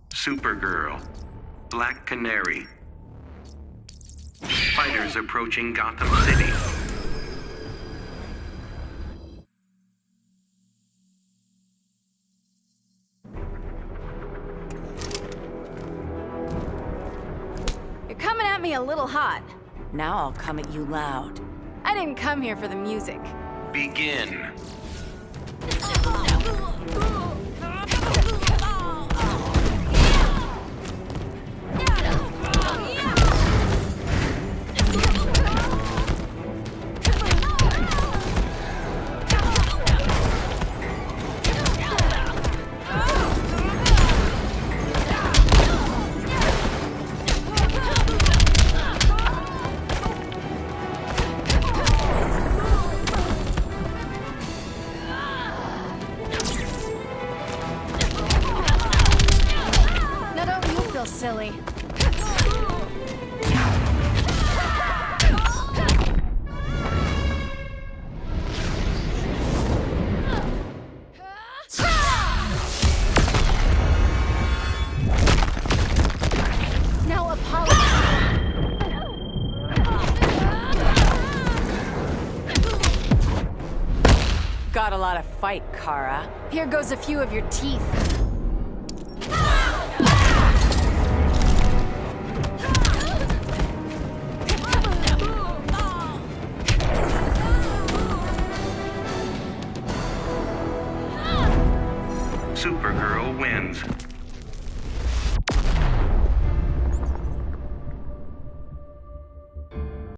Supergirl. Black Canary. Fighters approaching Gotham City. You're coming at me a little hot. Now I'll come at you loud. I didn't come here for the music. Begin. Now don't you feel silly? Now apologize. Got a lot of fight, Kara. Here goes a few of your teeth. Supergirl wins.